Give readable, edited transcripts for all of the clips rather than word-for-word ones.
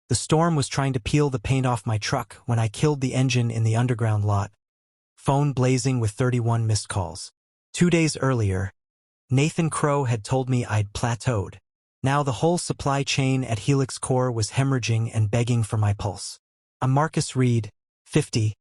The storm was trying to peel the paint off my truck when I killed the engine in the underground lot. Phone blazing with 31 missed calls. 2 days earlier, Nathan Crow had told me I'd plateaued. Now the whole supply chain at Helix Core was hemorrhaging and begging for my pulse. I'm Marcus Reed, 50,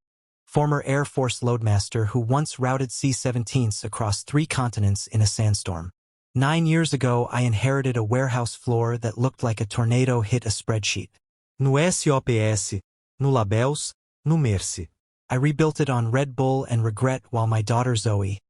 former Air Force loadmaster who once routed C-17s across 3 continents in a sandstorm. 9 years ago, I inherited a warehouse floor that looked like a tornado hit a spreadsheet. No SOPS, no Labels, no Mercy. I rebuilt it on Red Bull and regret while my daughter Zoe,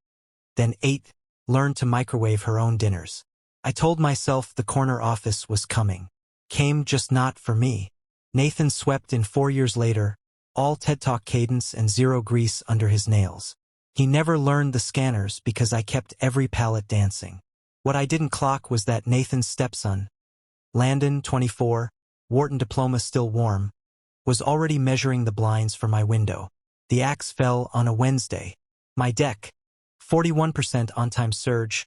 then 8, learned to microwave her own dinners. I told myself the corner office was coming. Came, just not for me. Nathan swept in 4 years later, all TED Talk cadence and 0 grease under his nails. He never learned the scanners because I kept every pallet dancing. What I didn't clock was that Nathan's stepson, Landon, 24, Wharton diploma still warm, was already measuring the blinds for my window. The axe fell on a Wednesday. My deck, 41% on-time surge,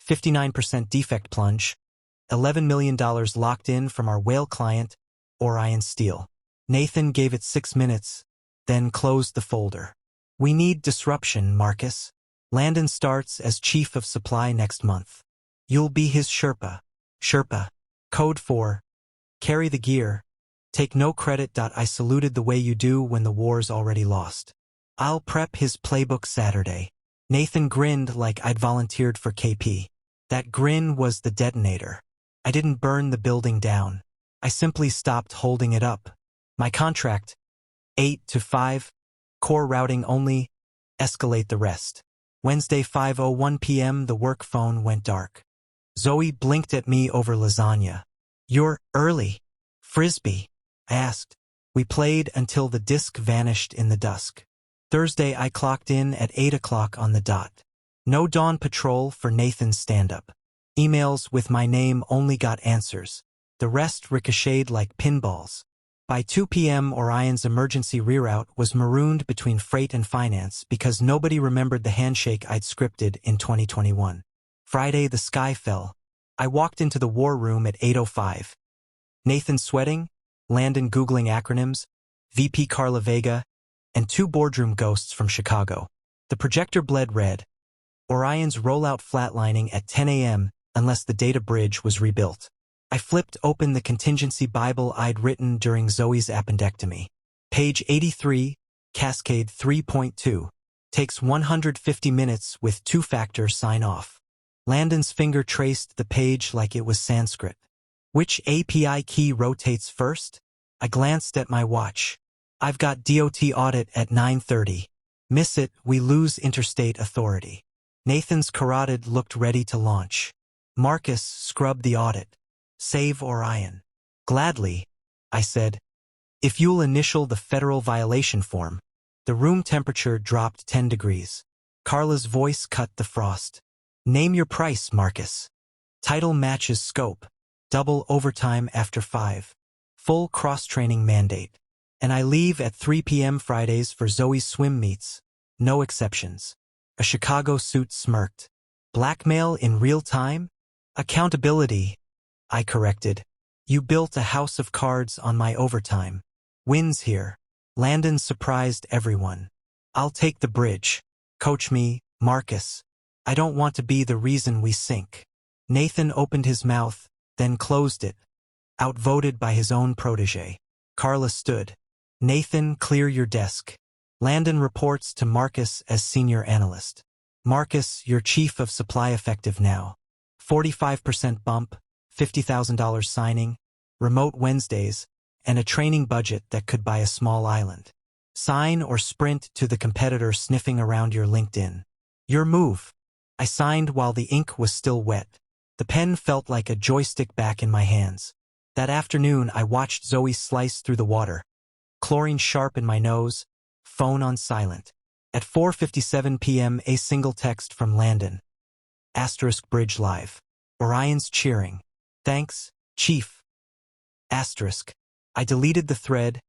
59% defect plunge, $11 million locked in from our whale client, Orion Steel. Nathan gave it 6 minutes, then closed the folder. We need disruption, Marcus. Landon starts as chief of supply next month. You'll be his Sherpa. Sherpa. Code for carry the gear. Take no credit. I saluted the way you do when the war's already lost. I'll prep his playbook Saturday. Nathan grinned like I'd volunteered for KP. That grin was the detonator. I didn't burn the building down. I simply stopped holding it up. My contract, 8 to 5, core routing only, escalate the rest. Wednesday 5:01 p.m. the work phone went dark. Zoe blinked at me over lasagna. You're early. Frisbee, I asked. We played until the disc vanished in the dusk. Thursday I clocked in at 8 o'clock on the dot. No dawn patrol for Nathan's stand-up. Emails with my name only got answers. The rest ricocheted like pinballs. By 2 p.m. Orion's emergency reroute was marooned between freight and finance because nobody remembered the handshake I'd scripted in 2021. Friday the sky fell. I walked into the war room at 8:05. Nathan sweating, Landon Googling acronyms, VP Carla Vega, and 2 boardroom ghosts from Chicago. The projector bled red. Orion's rollout flatlining at 10 a.m. unless the data bridge was rebuilt. I flipped open the contingency Bible I'd written during Zoe's appendectomy. Page 83, Cascade 3.2. Takes 150 minutes with 2-factor sign-off. Landon's finger traced the page like it was Sanskrit. Which API key rotates first? I glanced at my watch. I've got DOT audit at 9:30. Miss it, we lose interstate authority. Nathan's carotid looked ready to launch. Marcus scrubbed the audit. Save Orion. Gladly, I said. If you'll initial the federal violation form. The room temperature dropped 10 degrees. Carla's voice cut the frost. Name your price, Marcus. Title matches scope. Double overtime after 5. Full cross-training mandate. And I leave at 3 p.m. Fridays for Zoe's swim meets. No exceptions. A Chicago suit smirked. Blackmail in real time? Accountability, I corrected. You built a house of cards on my overtime. Wins here. Landon surprised everyone. I'll take the bridge. Coach me, Marcus. I don't want to be the reason we sink. Nathan opened his mouth, then closed it. Outvoted by his own protege. Carla stood. Nathan, clear your desk. Landon reports to Marcus as senior analyst. Marcus, you're chief of supply effective now. 45% bump, $50,000 signing, remote Wednesdays, and a training budget that could buy a small island. Sign or sprint to the competitor sniffing around your LinkedIn. Your move. I signed while the ink was still wet. The pen felt like a joystick back in my hands. That afternoon I watched Zoe slice through the water. Chlorine sharp in my nose, phone on silent. At 4:57 p.m. a single text from Landon. Asterisk bridge live. Orion's cheering. Thanks, Chief. Asterisk. I deleted the thread,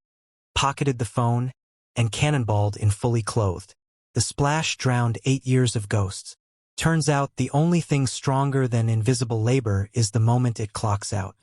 pocketed the phone, and cannonballed in fully clothed. The splash drowned 8 years of ghosts. Turns out the only thing stronger than invisible labor is the moment it clocks out.